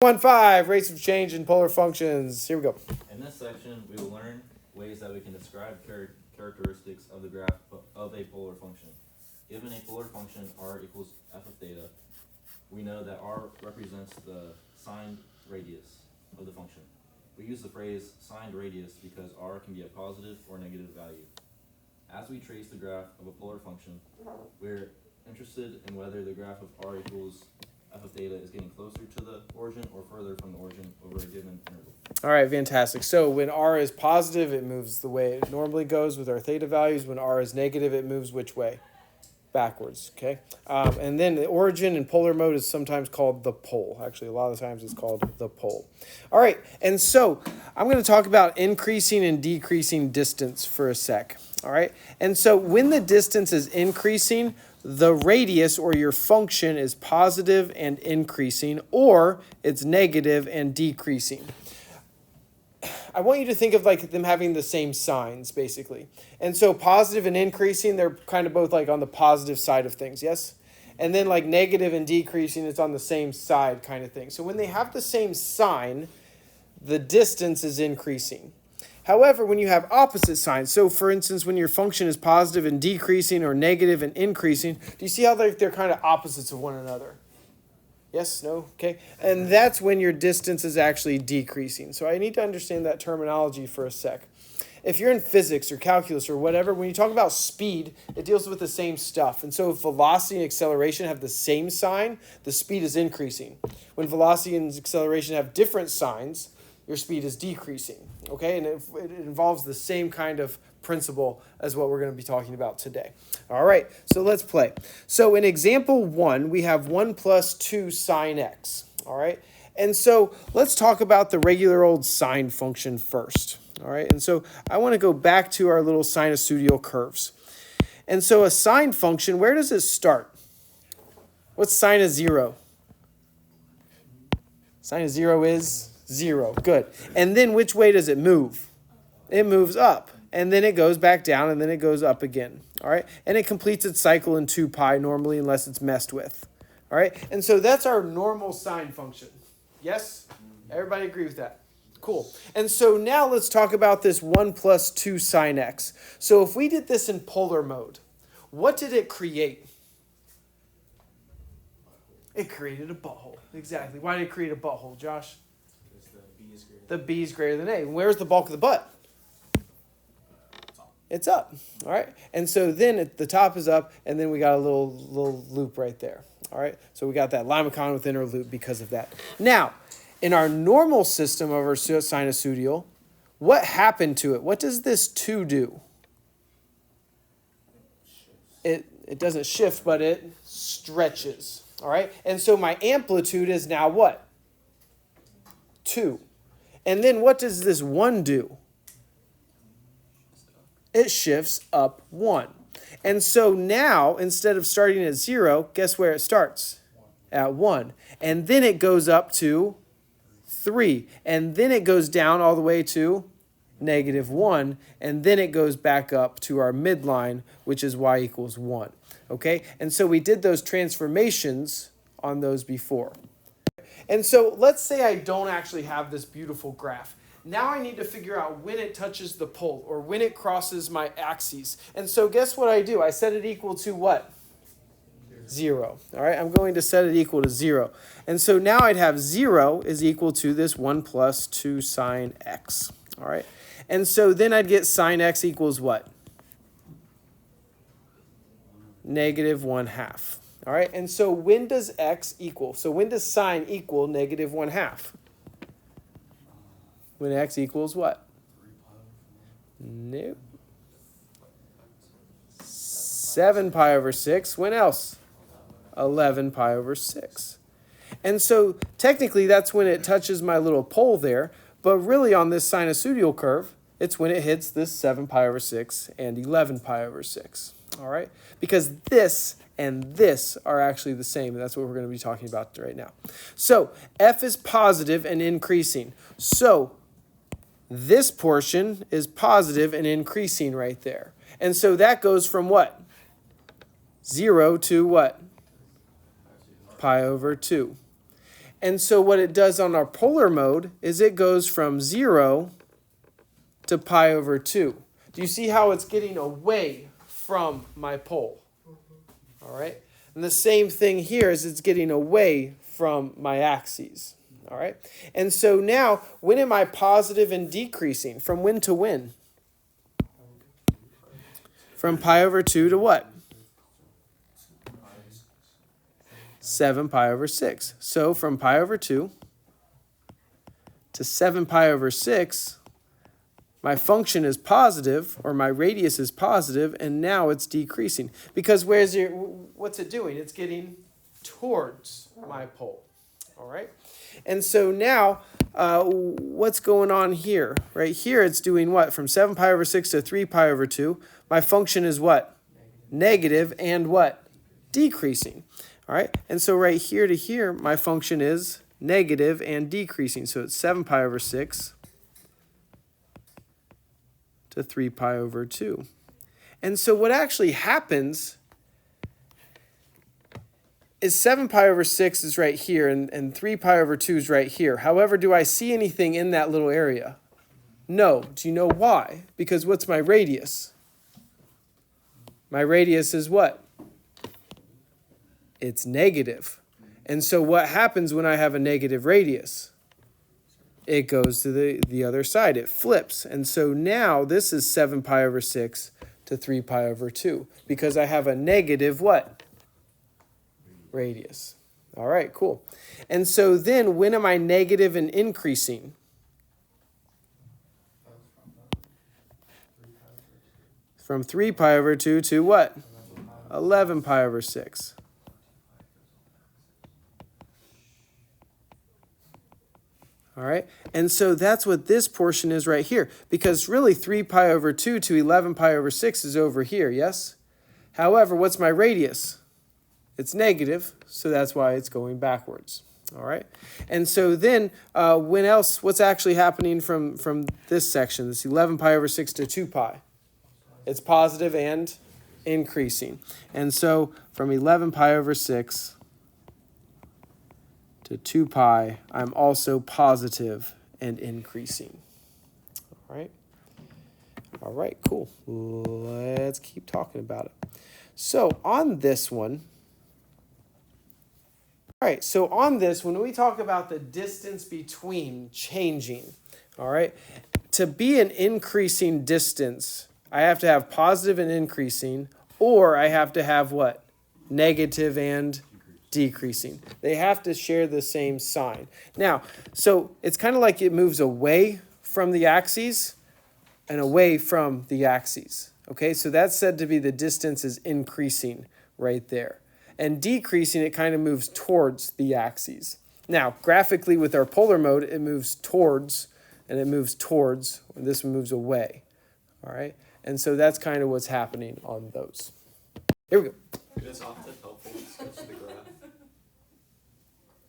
1.5, rates of change in polar functions. Here we go. In this section, we will learn ways that we can describe characteristics of the graph of a polar function. Given a polar function r equals f of theta, we know that r represents the signed radius of the function. We use the phrase signed radius because r can be a positive or negative value. As we trace the graph of a polar function, we're interested in whether the graph of r equals f of theta is getting closer to the origin or further from the origin over a given interval. All right, fantastic. So when r is positive, it moves the way it normally goes with our theta values. When r is negative, it moves which way? Backwards, okay? And then the origin in polar mode is sometimes called the pole. Actually, a lot of times it's called the pole. All right, and so I'm going to talk about increasing and decreasing distance for a sec. All right, and so when the distance is increasing, the radius or your function is positive and increasing, or it's negative and decreasing. I want you to think of like them having the same signs, basically. And so positive and increasing, they're kind of both like on the positive side of things, yes? And then like negative and decreasing, it's on the same side kind of thing. So when they have the same sign, the distance is increasing. However, when you have opposite signs, so for instance, when your function is positive and decreasing or negative and increasing, do you see how they're kind of opposites of one another? Yes? No? Okay. And that's when your distance is actually decreasing. So I need to understand that terminology for a sec. If you're in physics or calculus or whatever, when you talk about speed, it deals with the same stuff. And so if velocity and acceleration have the same sign, the speed is increasing. When velocity and acceleration have different signs, your speed is decreasing. Okay? And it involves the same kind of principle as what we're going to be talking about today. All right, so let's play. So in example 1, we have 1 plus 2 sine x. All right, and so let's talk about the regular old sine function first. All right, and so I want to go back to our little sinusoidal curves. And so a sine function, where does it start? What's sine of 0? Sine of 0 is 0. Good. And then which way does it move? It moves up. And then it goes back down, and then it goes up again. All right? And it completes its cycle in 2 pi normally unless it's messed with. All right? And so that's our normal sine function. Yes? Everybody agree with that? Cool. And so now let's talk about this 1 plus 2 sine x. So if we did this in polar mode, what did it create? It created a butthole. Exactly. Why did it create a butthole, Josh? Because the b is greater than a. And where's the bulk of the butt? It's up, all right? And so then the top is up, and then we got a little loop right there, all right? So we got that Limacon with inner loop because of that. Now, in our normal system of our sinusoidal, what happened to it? What does this 2 do? It doesn't shift, but it stretches, all right? And so my amplitude is now what? 2. And then what does this 1 do? It shifts up 1. And so now, instead of starting at 0, guess where it starts? At 1. And then it goes up to 3. And then it goes down all the way to -1. And then it goes back up to our midline, which is y equals 1. Okay? And so we did those transformations on those before. And so let's say I don't actually have this beautiful graph. Now I need to figure out when it touches the pole or when it crosses my axes. And so guess what I do? I set it equal to what? 0. All right, I'm going to set it equal to 0. And so now I'd have 0 is equal to this 1 plus 2 sine x. All right, and so then I'd get sine x equals what? -1/2. All right, and so when does x equal? So when does sine equal -1/2? When x equals what? Nope. 7 pi over 6. When else? 11 pi over 6. And so technically that's when it touches my little pole there. But really on this sinusoidal curve, it's when it hits this 7 pi over 6 and 11 pi over 6. All right? Because this and this are actually the same. And that's what we're going to be talking about right now. So f is positive and increasing. So this portion is positive and increasing right there. And so that goes from what? 0 to what? Pi over 2. And so what it does on our polar mode is it goes from 0 to pi over 2. Do you see how it's getting away from my pole? All right. And the same thing here is it's getting away from my axes. All right. And so now, when am I positive and decreasing? From when to when? From pi over 2 to what? 7 pi over 6. So from pi over 2 to 7 pi over 6, my function is positive, or my radius is positive, and now it's decreasing. Because what's it doing? It's getting towards my pole. All right? And so now, what's going on here? Right here, it's doing what? From 7 pi over 6 to 3 pi over 2. My function is what? Negative and what? Decreasing. All right? And so right here to here, my function is negative and decreasing. So it's 7 pi over 6 to 3 pi over 2. And so what actually happens is 7 pi over 6 is right here, and 3 pi over 2 is right here. However, do I see anything in that little area? No. Do you know why? Because what's my radius? My radius is what? It's negative. And so what happens when I have a negative radius? It goes to the other side. It flips. And so now this is 7 pi over 6 to 3 pi over 2. Because I have a negative what? Radius. All right, cool. And so then when am I negative and increasing? From 3 pi over 2 to what? 11 pi over 6. All right, and so that's what this portion is right here. Because really 3 pi over 2 to 11 pi over 6 is over here, yes? However, what's my radius? It's negative, so that's why it's going backwards. All right, and so then what's actually happening from this section, this 11 pi over 6 to 2 pi? It's positive and increasing. And so from 11 pi over 6 to 2 pi, I'm also positive and increasing. All right? All right, cool. Let's keep talking about it. So on this one, all right, so on this, when we talk about the distance between changing, all right, to be an increasing distance, I have to have positive and increasing, or I have to have what? Negative and decreasing. They have to share the same sign. Now, so it's kind of like it moves away from the axes and away from the axes. Okay, so that's said to be the distance is increasing right there. And decreasing, it kind of moves towards the axes. Now, graphically with our polar mode, it moves towards, and it moves towards, and this one moves away. All right, and so that's kind of what's happening on those. Here we go. It is often helpful to sketch the graph.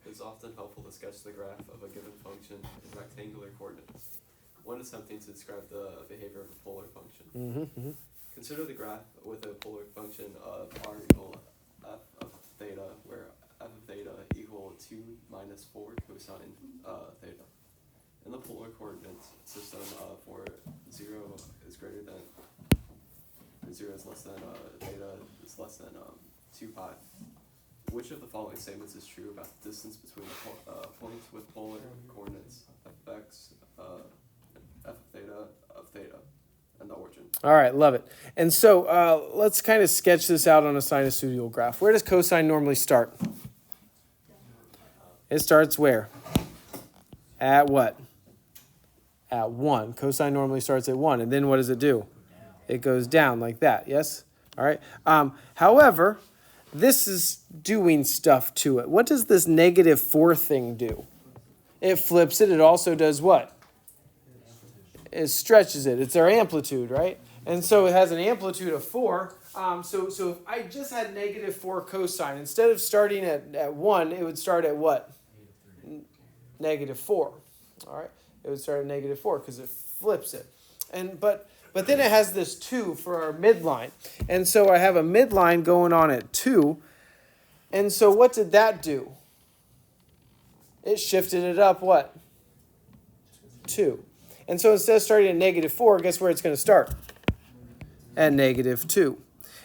It is often helpful to sketch the graph of a given function in rectangular coordinates. One attempting to describe the behavior of a polar function. Consider the graph with a polar function of r equal f of theta, where f of theta equal 2 minus 4 cosine theta. In the polar coordinates system, for 0 is greater than 0 is less than theta is less than 2 pi. Which of the following statements is true about the distance between the points with polar coordinates fx f of theta and the origin? All right, love it. And so let's kind of sketch this out on a sinusoidal graph. Where does cosine normally start? It starts where? At what? At 1. Cosine normally starts at 1. And then what does it do? It goes down like that, yes? All right. However, this is doing stuff to it. What does this negative 4 thing do? It flips it. It also does what? It stretches it. It's our amplitude, right? And so it has an amplitude of 4. So if I just had negative 4 cosine, instead of starting at 1, it would start at what? Negative 4. All right? It would start at negative 4 because it flips it. But then it has this 2 for our midline. And so I have a midline going on at 2. And so what did that do? it shifted it up what? 2. And so instead of starting at -4, guess where it's going to start? At -2.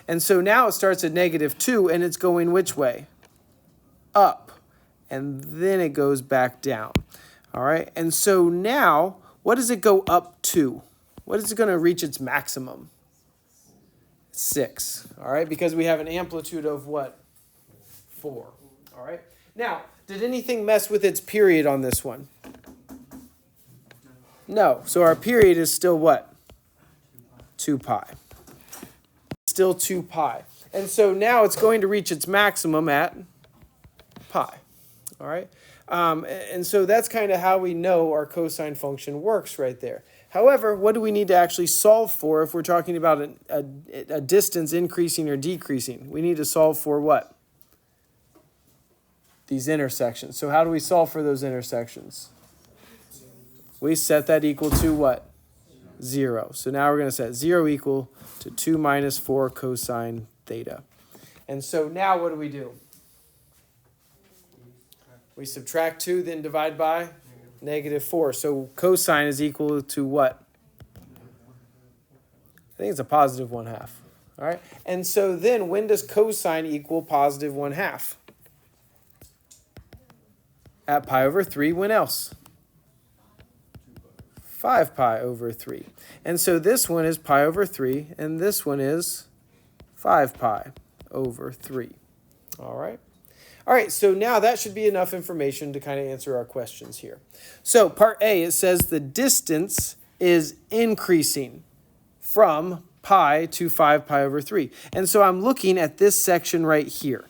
And so now it starts at -2, and it's going which way? Up. And then it goes back down. All right. And so now, what does it go up to? What is it going to reach its maximum? 6. All right. Because we have an amplitude of what? 4. All right. Now, did anything mess with its period on this one? No. So our period is still what? 2 pi. Still 2 pi. And so now it's going to reach its maximum at pi. All right. And so that's kind of how we know our cosine function works right there. However, what do we need to actually solve for if we're talking about a distance increasing or decreasing? We need to solve for what? These intersections. So how do we solve for those intersections? We set that equal to what? 0. So now we're going to set 0 equal to 2 minus 4 cosine theta. And so now what do? We subtract 2, then divide by -4. So cosine is equal to what? I think it's a positive 1/2. All right. And so then when does cosine equal positive 1/2? At pi over 3. When else? 5 pi over 3. And so this one is pi over 3, and this one is 5 pi over 3. All right. All right, so now that should be enough information to kind of answer our questions here. So part A, it says the distance is increasing from pi to 5 pi over 3. And so I'm looking at this section right here.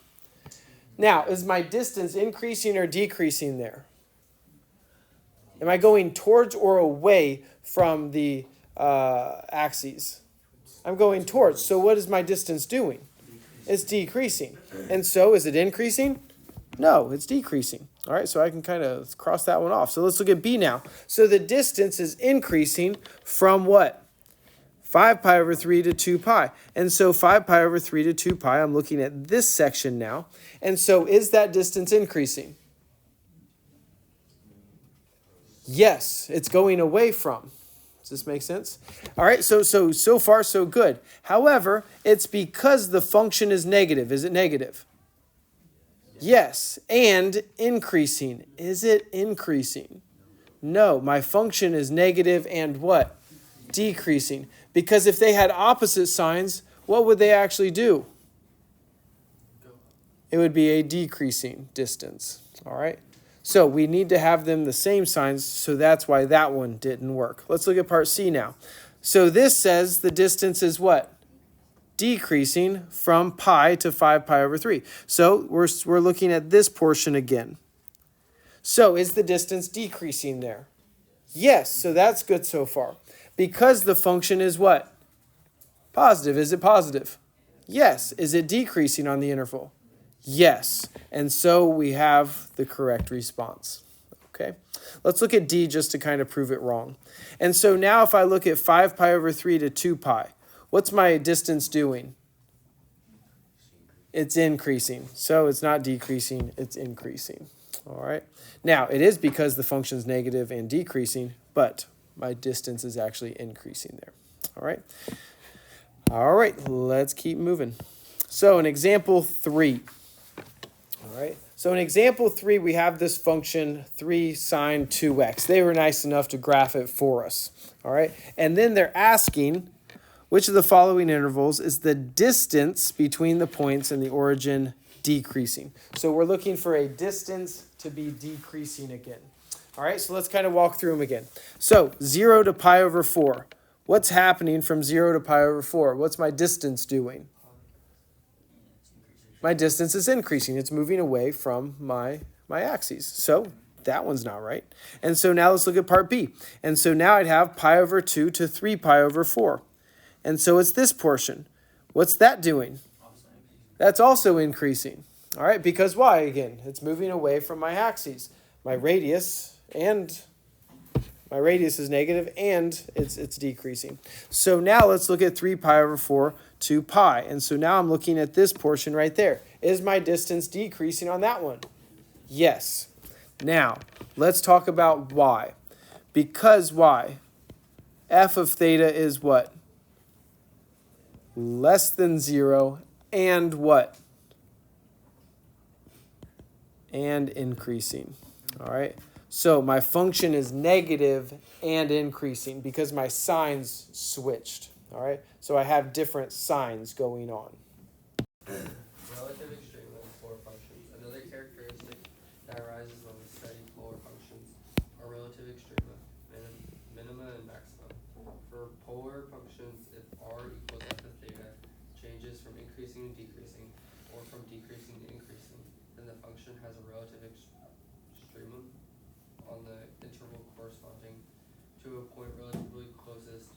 Now, is my distance increasing or decreasing there? Am I going towards or away from the axes? I'm going towards. So what is my distance doing? It's decreasing. And so is it increasing? No, it's decreasing. All right, so I can kind of cross that one off. So let's look at B now. So the distance is increasing from what? 5 pi over 3 to 2 pi. And so 5 pi over 3 to 2 pi, I'm looking at this section now. And so is that distance increasing? Yes, it's going away from. Does this make sense? All right, so far so good. However, it's because the function is negative. Is it negative? Yes, and increasing. Is it increasing? No, my function is negative and what? Decreasing. Because if they had opposite signs, what would they actually do? It would be a decreasing distance. All right. So we need to have them the same signs, so that's why that one didn't work. Let's look at part C now. So this says the distance is what? Decreasing from pi to 5 pi over 3. So we're looking at this portion again. So is the distance decreasing there? Yes, so that's good so far. Because the function is what? Positive. Is it positive? Yes. Is it decreasing on the interval? Yes. And so we have the correct response. Okay. Let's look at D just to kind of prove it wrong. And so now if I look at 5 pi over 3 to 2 pi, what's my distance doing? It's increasing. So it's not decreasing, it's increasing. All right. Now, it is because the function's negative and decreasing, but my distance is actually increasing there. All right. All right, let's keep moving. So in example 3. All right. So in example 3, we have this function 3 sine 2x. They were nice enough to graph it for us. All right. And then they're asking, which of the following intervals is the distance between the points and the origin decreasing? So we're looking for a distance to be decreasing again. All right. So let's kind of walk through them again. So 0 to pi over 4. What's happening from 0 to pi over 4? What's my distance doing? My distance is increasing. It's moving away from my axes. So that one's not right. And so now let's look at part B. And so now I'd have pi over 2 to 3 pi over 4. And so it's this portion. What's that doing? That's also increasing. All right, because why again? It's moving away from my axes. My radius is negative and it's decreasing. So now let's look at 3 pi over 4 to pi. And so now I'm looking at this portion right there. Is my distance decreasing on that one? Yes. Now, let's talk about y. Because y, f of theta is what? Less than 0 and what? And increasing. All right. So my function is negative and increasing because my signs switched. All right. So I have different signs going on. Relative extrema of polar functions. Another characteristic that arises when we study polar functions are relative extrema, minima and maxima. For polar functions, if r equals f of theta changes from increasing to decreasing, or from decreasing to increasing, then the function has a relative extremum on the interval corresponding to a point relatively closest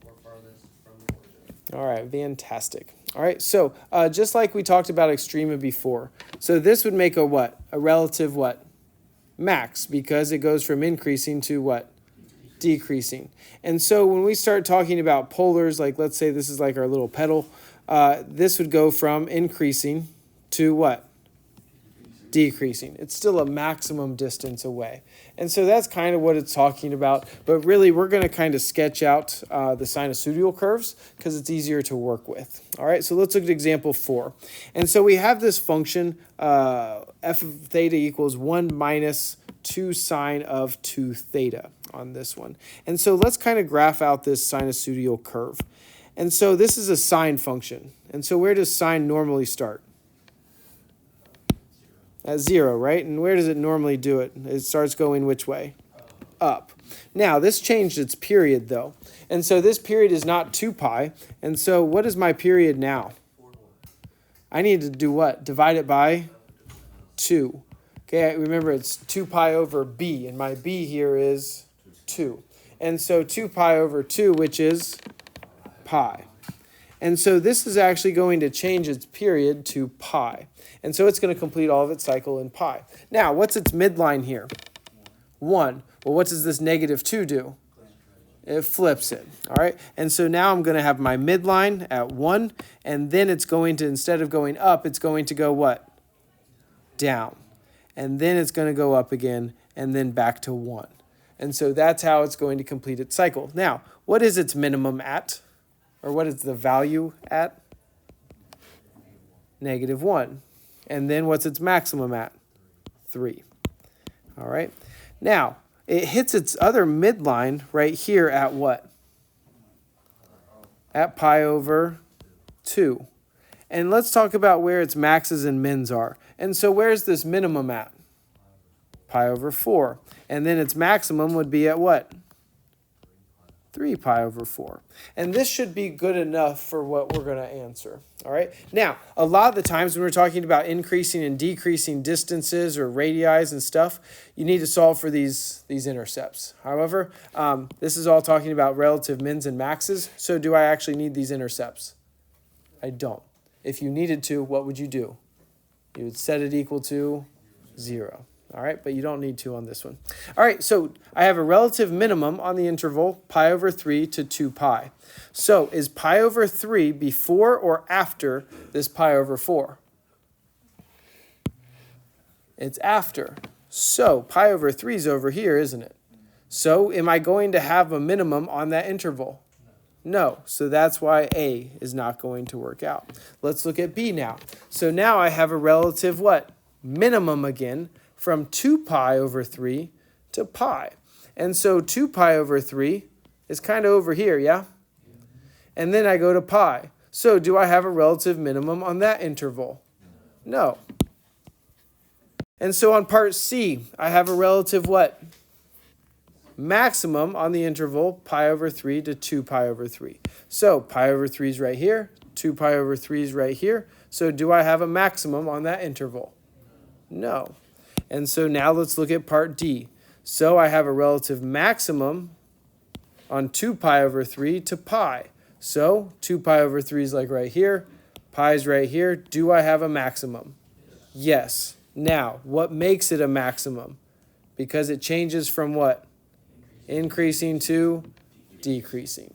or farthest from the origin. All right, fantastic. All right, so just like we talked about extrema before, so this would make a what? A relative what? Max, because it goes from increasing to what? Decreasing. And so when we start talking about polars, like let's say this is like our little pedal, this would go from increasing to what? Decreasing. It's still a maximum distance away. And so that's kind of what it's talking about. But really, we're going to kind of sketch out the sinusoidal curves because it's easier to work with. All right, so let's look at example 4. And so we have this function, f of theta equals 1 minus 2 sine of 2 theta on this one. And so let's kind of graph out this sinusoidal curve. And so this is a sine function. And so where does sine normally start? At 0, right? And where does it normally do it? It starts going which way? Up. Now, this changed its period, though. And so this period is not 2 pi. And so what is my period now? I need to do what? Divide it by 2. Okay, remember it's 2 pi over b, and my b here is 2. And so 2 pi over 2, which is pi. And so this is actually going to change its period to pi. And so it's going to complete all of its cycle in pi. Now, what's its midline here? 1. Well, what does this negative 2 do? It flips it. All right. And so now I'm going to have my midline at 1. And then it's going to, instead of going up, it's going to go what? Down. And then it's going to go up again and then back to 1. And so that's how it's going to complete its cycle. Now, what is its minimum at? Or what is the value at? Negative 1. And then what's its maximum at? 3. All right. Now, it hits its other midline right here at what? At pi over 2. And let's talk about where its maxes and mins are. And so where's this minimum at? Pi over 4. And then its maximum would be at what? 3 pi over 4. And this should be good enough for what we're going to answer. All right. Now, a lot of the times when we're talking about increasing and decreasing distances or radii and stuff, you need to solve for these intercepts. However, this is all talking about relative mins and maxes. So do I actually need these intercepts? I don't. If you needed to, what would you do? You would set it equal to 0. All right, but you don't need to on this one. All right, so I have a relative minimum on the interval pi over 3 to 2 pi. So is pi over 3 before or after this pi over 4? It's after. So pi over 3 is over here, isn't it? So am I going to have a minimum on that interval? No, so that's why A is not going to work out. Let's look at B now. So now I have a relative what? Minimum again, from 2 pi over 3 to pi. And so 2 pi over 3 is kind of over here, yeah? And then I go to pi. So do I have a relative minimum on that interval? No. And so on part C, I have a relative what? Maximum on the interval pi over 3 to 2 pi over 3. So pi over 3 is right here. 2 pi over 3 is right here. So do I have a maximum on that interval? No. And so now let's look at part D. So I have a relative maximum on 2 pi over 3 to pi. So 2 pi over 3 is like right here. Pi is right here. Do I have a maximum? Yes. Now, what makes it a maximum? Because it changes from what? Increasing to decreasing.